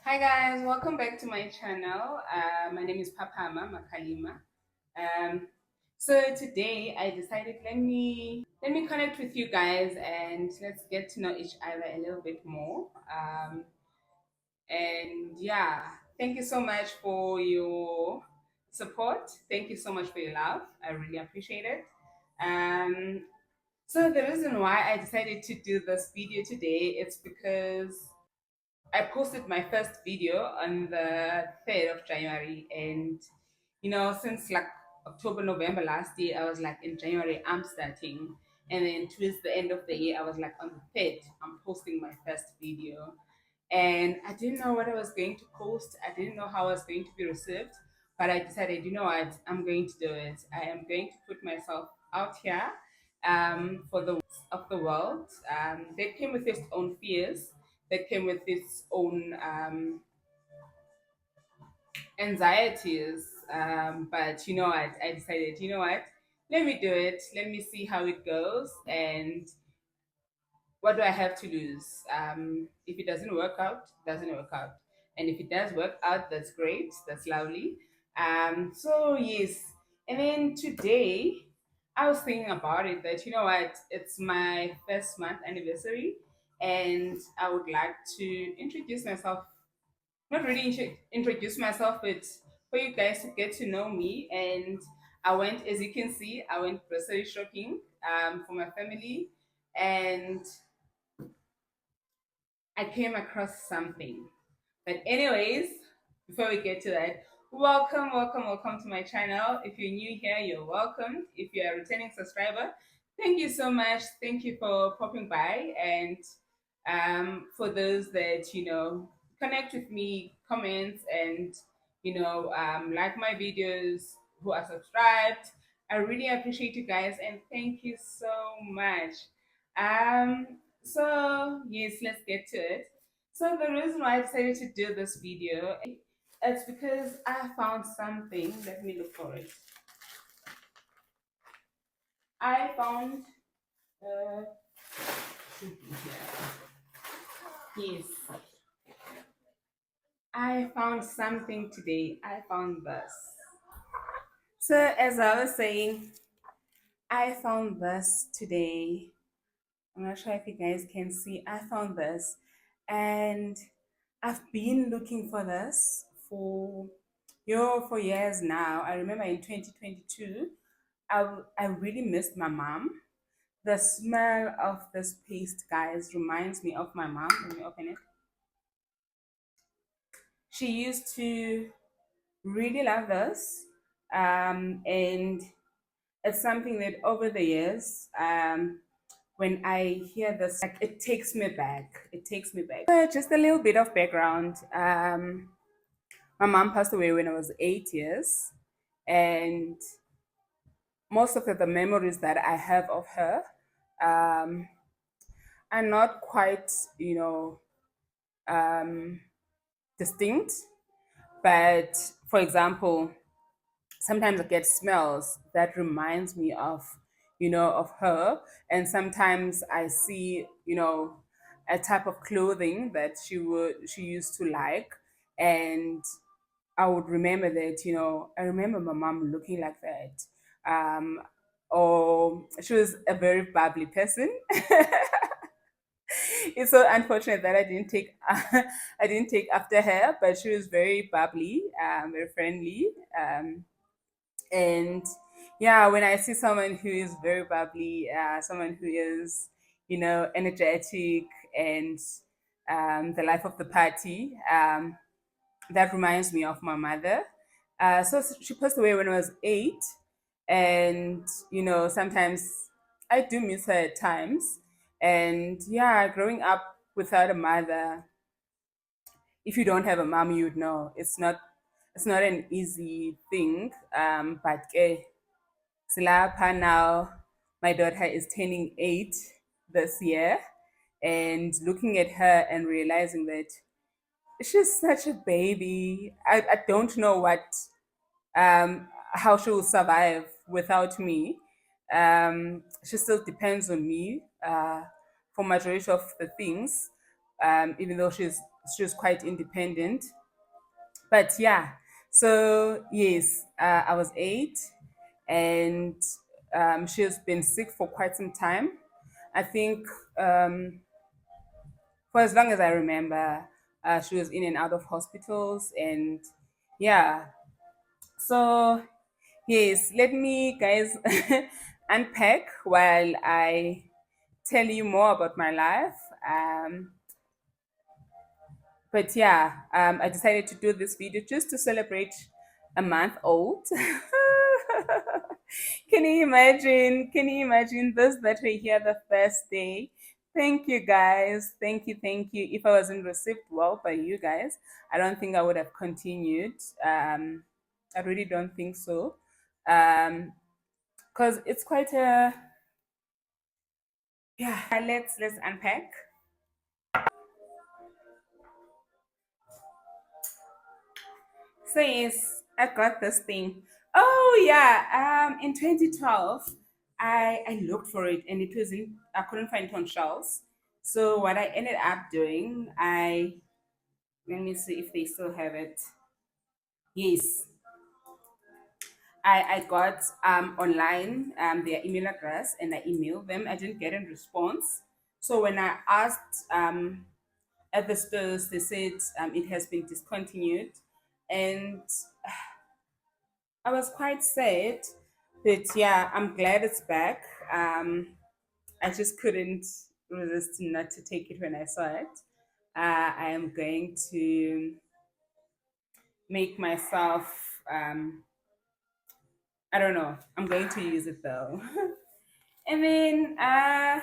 Hi guys, welcome back to my channel. My name is Papama Makalima. Um, so today I decided let me connect with you guys and let's get to know each other a little bit more. And yeah, thank you so much for your support. Thank you so much for your love. I really appreciate it. Um, so the reason why I decided to do this video today it's because I posted my first video on the 3rd of January, and since like October, November last year, I was like in January, I'm starting. And then towards the end of the year, I was like on the 3rd, I'm posting my first video. And I didn't know what I was going to post, I didn't know how I was going to be received, but I decided, you know what, I'm going to do it. I am going to put myself out here for the of the world. They came with its own fears, that came with its own anxieties. But you know what? I decided, you know what? Let me do it. Let me see how it goes. And what do I have to lose? If it doesn't work out, it doesn't work out. And if it does work out, that's great. That's lovely. So yes. And then today, I was thinking about it that you know what, it's my first month anniversary, and I would like to introduce myself, not really introduce myself, but for you guys to get to know me. And I went, as you can see, I went grocery shopping for my family, and I came across something. But anyways, before we get to that, welcome to my channel. If you're new here, you're welcome. If you're a returning subscriber, thank you so much. Thank you for popping by. And for those that connect with me, comment, and like my videos, who are subscribed, I really appreciate you guys and thank you so much. Um, so yes, let's get to it. So the reason why I decided to do this video, it's because I found something. Let me look for it. I found yes, I found something today. I found this. So as I was saying, I found this today. I'm not sure if you guys can see. I found this, and I've been looking for this for years now. I remember in 2022, I really missed my mom. The smell of this paste, guys, reminds me of my mom. Let me open it. She used to really love this, and it's something that over the years, when I hear this, like, it takes me back. It takes me back. Just a little bit of background. My mom passed away when I was 8 years, and most of the memories that I have of her um, are not quite, um, distinct. But for example, sometimes I get smells that reminds me of her, and sometimes I see, a type of clothing that she used to like, and I would remember that, I remember my mom looking like that. Um, or she was a very bubbly person. It's so unfortunate that I didn't take I didn't take after her, but she was very bubbly, very friendly, and yeah, when I see someone who is very bubbly, someone who is energetic and the life of the party, that reminds me of my mother. So she passed away when I was 8, and sometimes I do miss her at times. And yeah, growing up without a mother, if you don't have a mom, you'd know it's not an easy thing. But Silapa now, my daughter is turning 8 this year, and looking at her and realizing that she's such a baby. I don't know how she will survive without me. She still depends on me for majority of the things, even though she's she was quite independent. But yeah, so yes, I was 8, and she has been sick for quite some time. I think um, for as long as I remember, she was in and out of hospitals, and yeah. So yes, let me guys unpack while I tell you more about my life. But yeah, I decided to do this video just to celebrate a month old. Can you imagine? Can you imagine those that were here the first day? Thank you guys. Thank you. Thank you. If I wasn't received well by you guys, I don't think I would have continued. I really don't think so. Because it's quite a, yeah. Let's unpack. So yes, I got this thing. Oh yeah, in 2012, I looked for it and it was in I couldn't find it on shelves. So what I ended up doing, I let me see if they still have it. Yes, I got online their email address and I emailed them. I didn't get a response. So when I asked at the stores, they said it has been discontinued, and I was quite sad, but yeah, I'm glad it's back. I just couldn't resist not to take it when I saw it. I am going to make myself, I don't know, I'm going to use it though. And then I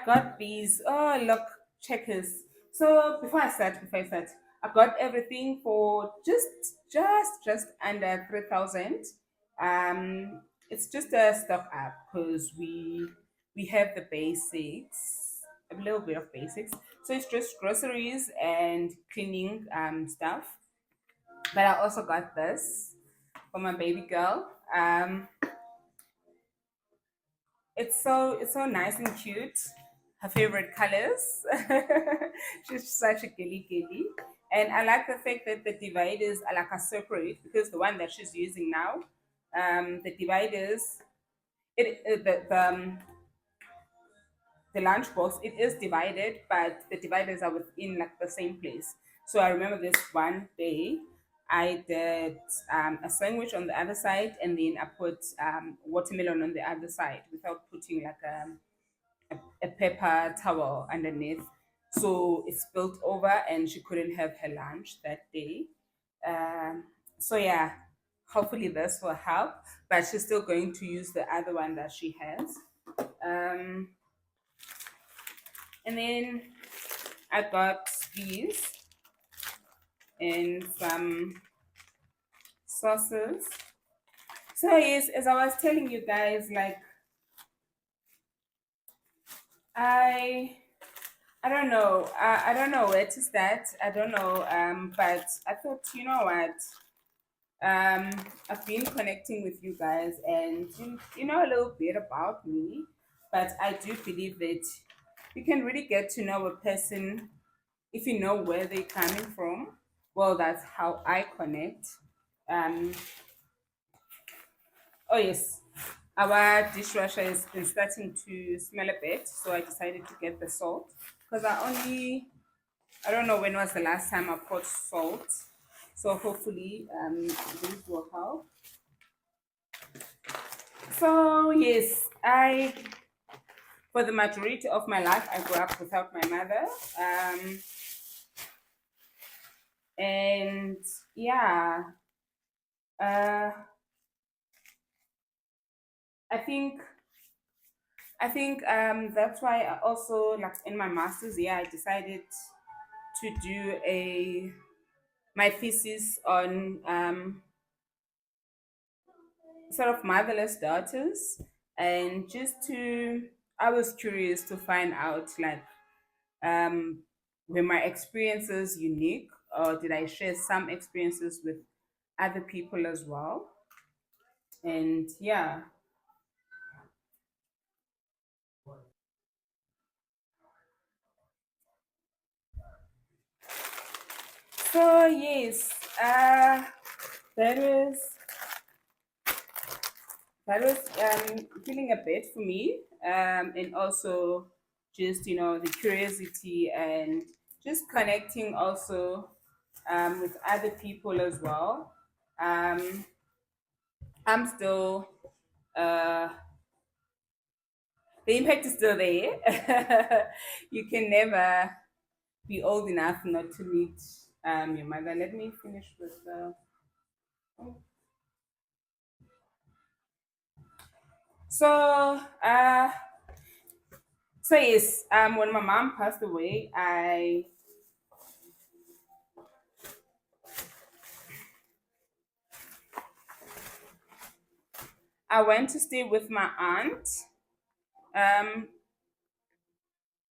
got these. Oh, look, checkers. So before I start, I got everything for just under 3,000. It's just a stock up because we have the basics, a little bit of basics. So it's just groceries and cleaning stuff. But I also got this for my baby girl. It's so nice and cute. Her favorite colors. She's such a gilly, and I like the fact that the dividers are like a separate because the one that she's using now, the dividers, the lunchbox it is divided, but the dividers are within like the same place. So I remember this one day. I did a sandwich on the other side, and then I put watermelon on the other side without putting like a paper towel underneath. So it spilled over and she couldn't have her lunch that day. Um, so yeah, hopefully this will help. But she's still going to use the other one that she has. Um, and then I got these and some sauces. So yes, as I was telling you guys, like I I don't know. I don't know where to start. I don't know. But I thought, you know what? Um, I've been connecting with you guys, and you know a little bit about me. But I do believe that you can really get to know a person if you know where they're coming from. Well, that's how I connect. Um, oh yes, our dishwasher has been starting to smell a bit, so I decided to get the salt because I don't know when was the last time I put salt. So hopefully this will help. So yes, I for the majority of my life I grew up without my mother. And yeah, uh, I think that's why I also like in my masters, yeah, I decided to do a my thesis on sort of motherless daughters, and just to I was curious to find out like um were my experiences unique, or did I share some experiences with other people as well? And yeah, So yes, that was that was feeling a bit for me, and also just the curiosity and just connecting also with other people as well. Um, I'm still the impact is still there. You can never be old enough not to meet your mother. Let me finish with the. So, so yes, when my mom passed away, I went to stay with my aunt. Um,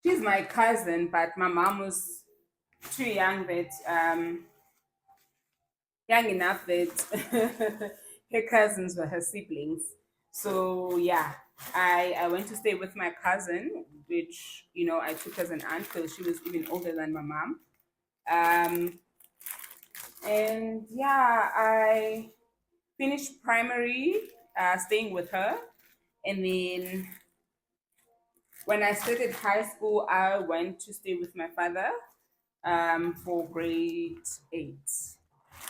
she's my cousin, but my mom was too young enough that her cousins were her siblings. So yeah, I went to stay with my cousin, which I took as an aunt because she was even older than my mom. Um, and yeah, I finished primary, staying with her, and then when I started high school, I went to stay with my father for grade 8.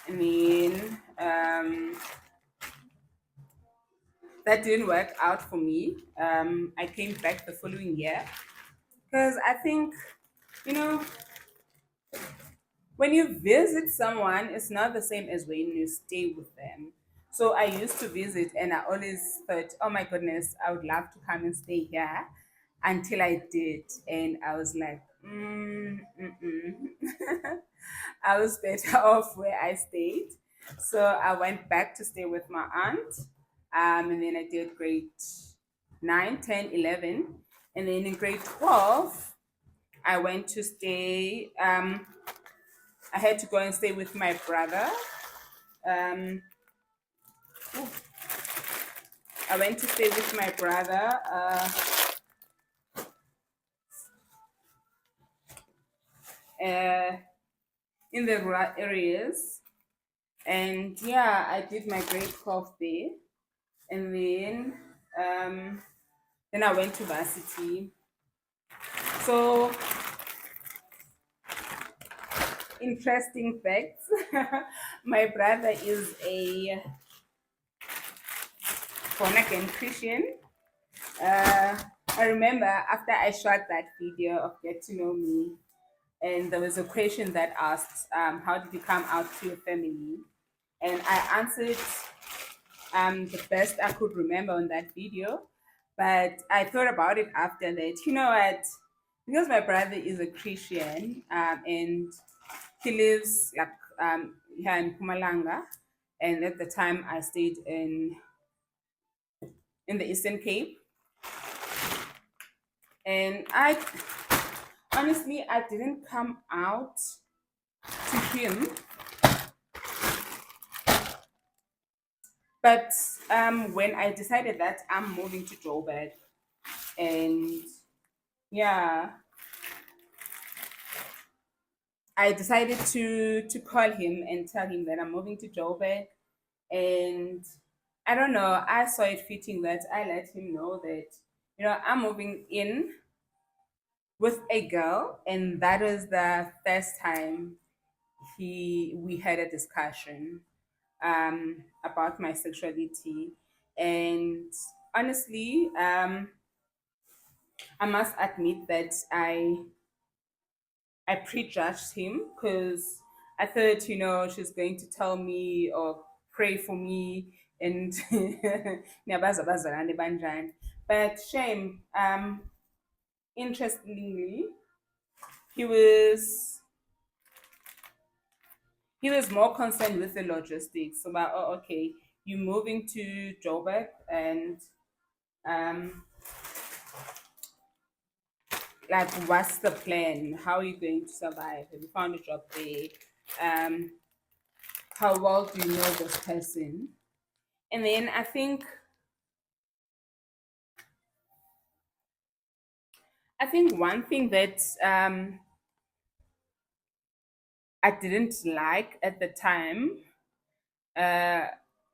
And then that didn't work out for me. I came back the following year because I think, you know, when you visit someone, it's not the same as when you stay with them. So I used to visit and I always thought, oh my goodness, I would love to come and stay here until I did. And I was like, I was better off where I stayed. So I went back to stay with my aunt. And then I did grade 9, 10, 11. And then in grade 12, I went to stay. I had to go and stay with my brother. Um, I went to stay with my brother uh, in the rural areas. And yeah, I did my grade 12 there. And then I went to varsity. So interesting facts. My brother is a born again Christian. Uh, I remember after I shot that video of Get to Know Me, and there was a question that asked, how did you come out to your family? And I answered the best I could remember on that video. But I thought about it after that. You know what? Because my brother is a Christian, and he lives like here in Pumalanga, and at the time I stayed in the Eastern Cape, and I honestly I didn't come out to him, but when I decided that I'm moving to Joburg, and yeah, I decided to call him and tell him that I'm moving to Joburg, and I don't know, I saw it fitting that I let him know that I'm moving in with a girl, and that was the first time he we had a discussion about my sexuality. And honestly, I must admit that I prejudged him because I thought she's going to tell me or pray for me and niyabazabazalane banjani. But shame, interestingly, he was he was more concerned with the logistics about, oh, okay, you moving to Joburg, and um like, what's the plan? How are you going to survive? Have you found a job there? um how well do you know this person? And then I think one thing that I didn't like at the time. Uh,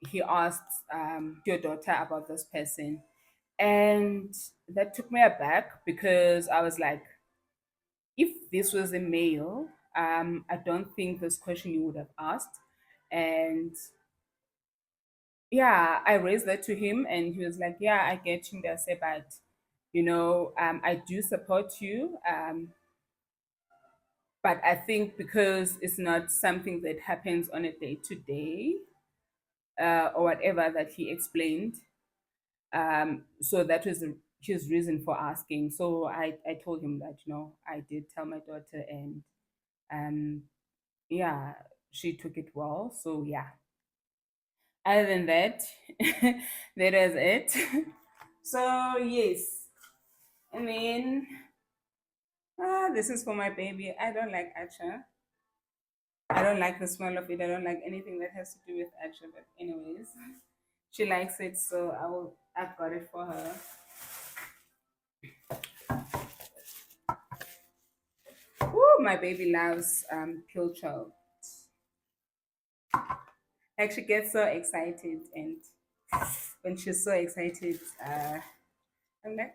he asked your daughter about this person, and that took me aback because I was like, if this was a male, I don't think this question you would have asked. And yeah, I raised that to him, and he was like, "Yeah, I get you." I said, "But I do support you, but I think because it's not something that happens on a day to day, or whatever that he explained. So that was his reason for asking. So I told him that I did tell my daughter, and um, yeah, she took it well. So yeah, other than that, that was it. So yes, and then this is for my baby. I don't like acha. I don't like the smell of it. I don't like anything that has to do with acha. But anyways, she likes it, so I've got it for her. Ooh, my baby loves pilchard. Like she gets so excited, and when she's so excited, I'm like,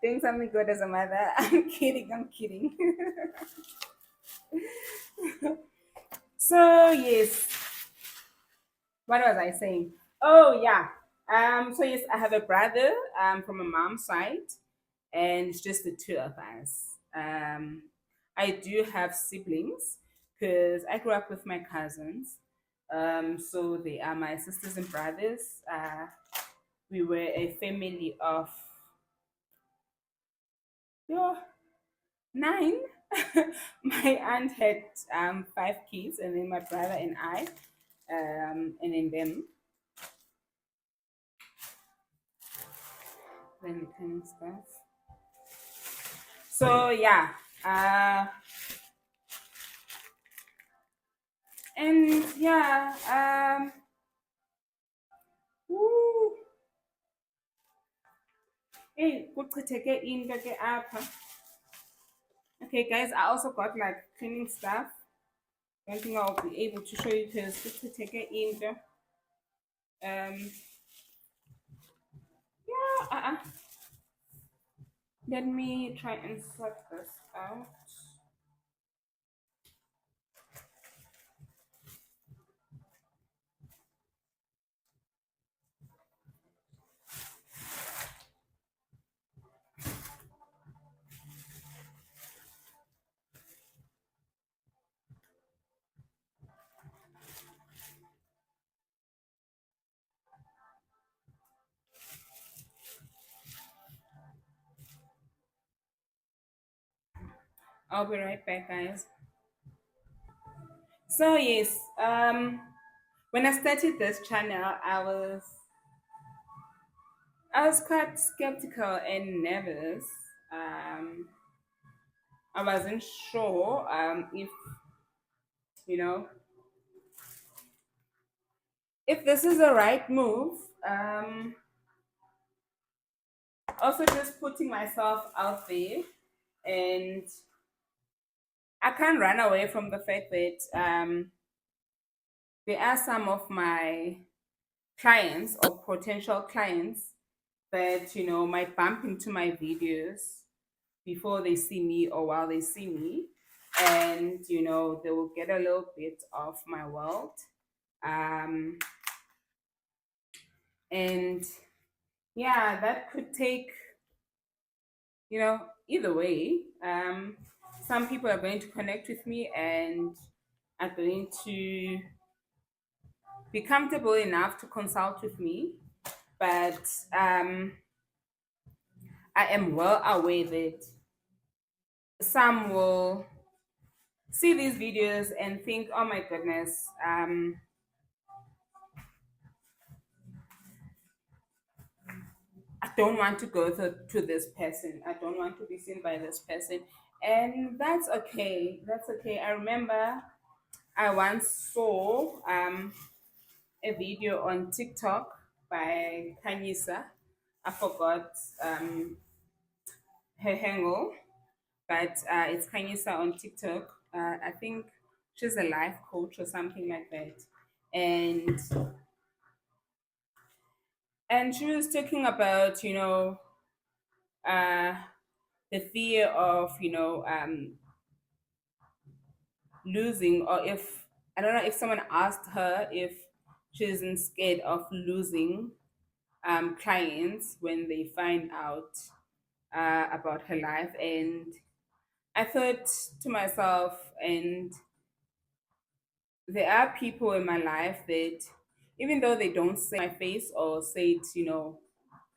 doing something good as a mother. I'm kidding. I'm kidding. So yes, what was I saying? Oh yeah. So yes, I have a brother from a mom's side, and it's just the two of us. I do have siblings because I grew up with my cousins. So they are my sisters and brothers. We were a family of yeah, nine. My aunt had five kids, and then my brother and I, and then them. Then the kind of stuff. So yeah, uh, and yeah, woo, hey, kuchitheke into ke apha. Okay, guys, I also got like cleaning stuff. Don't think I'll be able to show you because kuchitheke into. Um, yeah, let me try and sort this out. I'll be right back, guys. So yes, when I started this channel, I was quite skeptical and nervous. Um, I wasn't sure if you know if this is the right move. Also, just putting myself out there, and I can't run away from the fact that there are some of my clients or potential clients that might bump into my videos before they see me or while they see me, and they will get a little bit of my world. um, and yeah, that could take either way. Some people are going to connect with me and are going to be comfortable enough to consult with me, but I am well aware that some will see these videos and think, oh my goodness, I don't want to go to this person. I don't want to be seen by this person. And that's okay. That's okay. I remember I once saw a video on TikTok by Kanyisa. I forgot her handle, but it's Kanyisa on TikTok. I think she's a life coach or something like that. And she was talking about, uh the fear of, losing, or if, I don't know, if someone asked her if she isn't scared of losing clients when they find out about her life. And I thought to myself, and there are people in my life that, even though they don't say my face or say it,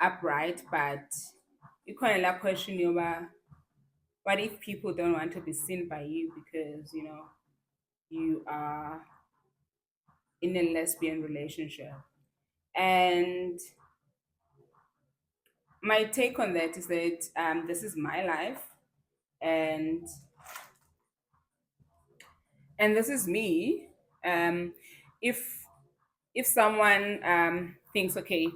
upright, but you kind of question you about, what if people don't want to be seen by you because, you are in a lesbian relationship? And my take on that is that, this is my life, and this is me. Um, if someone thinks, okay,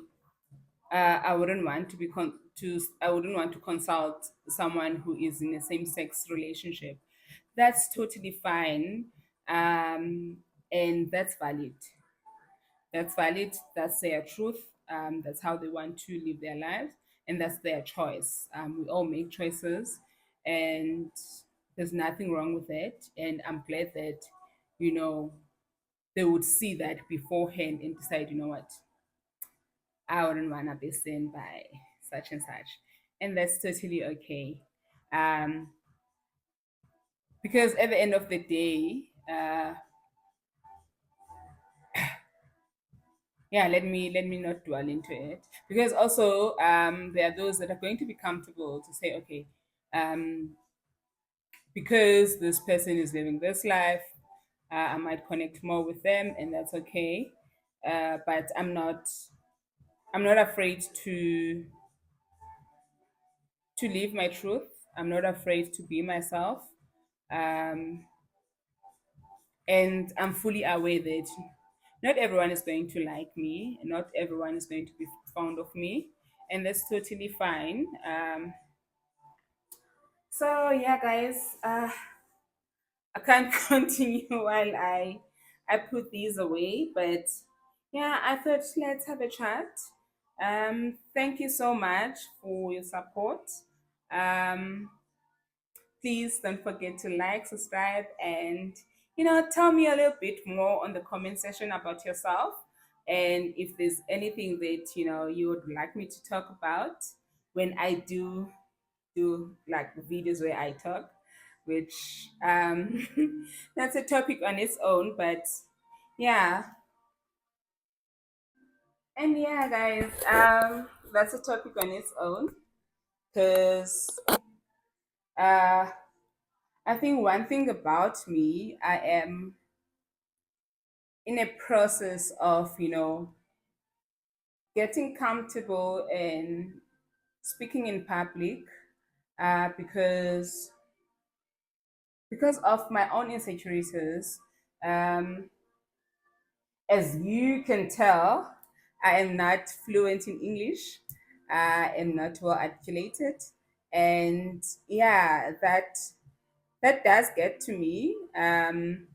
I wouldn't want to consult someone who is in a same sex relationship, that's totally fine, and that's valid. That's valid. That's their truth. That's how they want to live their lives, and that's their choice. We all make choices, and there's nothing wrong with it. And I'm glad that, you know, they would see that beforehand and decide, you know what, I wouldn't want to be seen by such and such, and that's totally okay. Um, because at the end of the day, yeah, let me not dwell into it, because also, there are those that are going to be comfortable to say, okay, um because this person is living this life, I might connect more with them, and that's okay. But I'm not afraid to live my truth. I'm not afraid to be myself, um and I'm fully aware that not everyone is going to like me, not everyone is going to be fond of me, and that's totally fine. So yeah, guys, I can't continue while I put these away, but yeah, I thought let's have a chat. Thank you so much for your support. Um, Please don't forget to like, subscribe, and tell me a little bit more on the comment section about yourself, and if there's anything that you would like me to talk about when I do like videos where I talk, which that's a topic on its own. But yeah, and yeah, guys, that's a topic on its own, because uh, I think one thing about me, I am in a process of getting comfortable and speaking in public, because of my own insecurities. um, as you can tell, I am not fluent in English. I am not well articulated, and yeah, that does get to me. And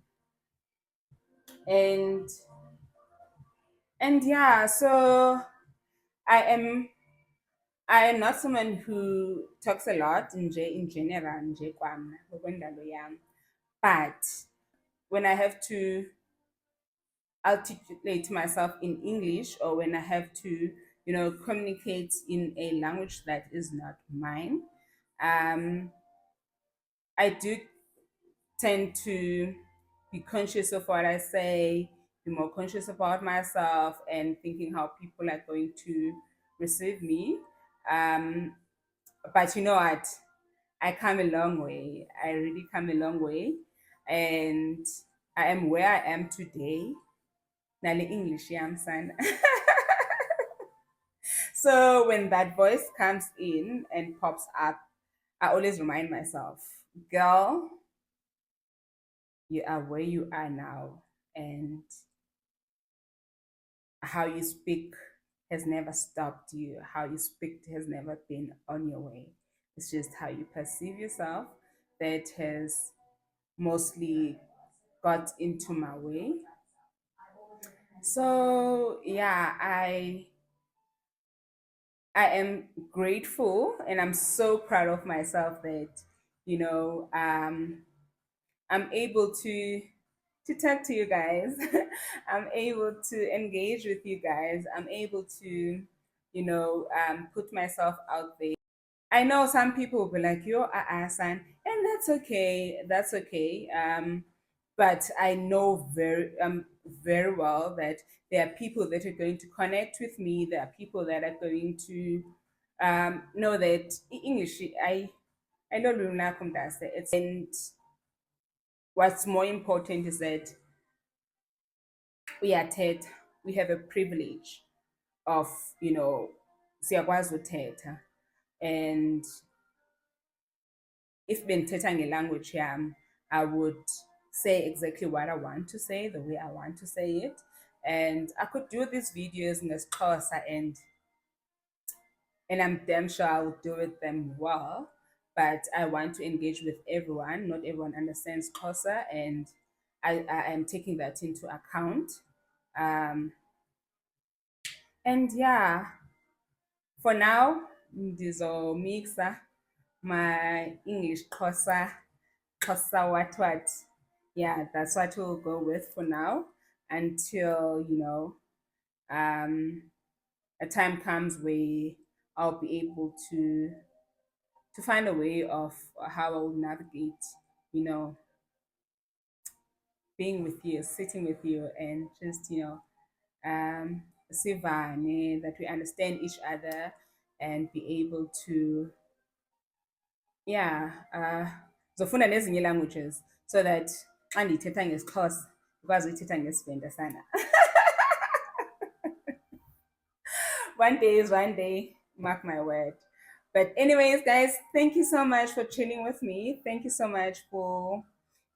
yeah, so I am I am not someone who talks a lot in general, nje kwami, ngokwendalo yami. But when I have to articulate myself in English, or when I have to, communicate in a language that is not mine, um, I do tend to be conscious of what I say, be more conscious about myself, and thinking how people are going to receive me. Um, but you know what? I come a long way. I really come a long way. And I am where I am today. Nali English, yeah, I'm saying. So when that voice comes in and pops up, I always remind myself, girl, you are where you are now. And how you speak has never stopped you. How you speak has never been on your way. It's just how you perceive yourself that has mostly got into my way. So yeah, I am grateful and I'm so proud of myself that, you know, I'm able to talk to you guys. I'm able to engage with you guys. I'm able to, put myself out there. I know some people will be like, "You're a Asan," and that's okay. That's okay. But I know very well that there are people that are going to connect with me. There are people that are going to know that English. I know Luna Kumdase. It's and what's more important is that we are TED. We have a privilege of siyakwazi uthetha, and if bengithetha ngelanguage yam, I would say exactly what I want to say, the way I want to say it. And I could do these videos in Xhosa, and I'm damn sure I will do it them well. But I want to engage with everyone. Not everyone understands Xhosa, and I am taking that into account. Um, and yeah, for now, mixa my English Xhosa what. Yeah, that's what we'll go with for now until, um, a time comes where I'll be able to find a way of how I will navigate, you know, being with you, sitting with you, and just, sivane, that we understand each other and be able to, yeah, zofunda nezinye languages so that xa ndiyithetha ngesixhosa ndikwazi uyithetha ngesivenda sana. One day is one day, mark my word. But anyways, guys, thank you so much for chilling with me. Thank you so much for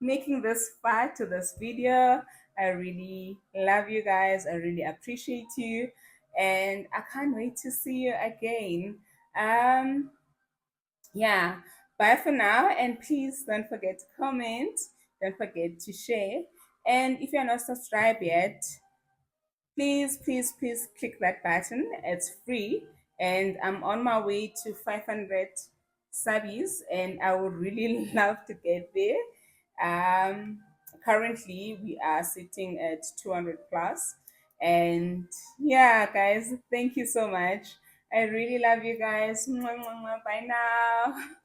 making this far to this video. I really love you guys. I really appreciate you. And I can't wait to see you again. Um, yeah, bye for now. And please don't forget to comment. Don't forget to share. And if you're not subscribed yet, please click that button. It's free, and I'm on my way to 500 subbies, and I would really love to get there. um Currently we are sitting at 200 plus, and yeah, guys, thank you so much. I really love you guys. Mwah, mwah, mwah. Bye now.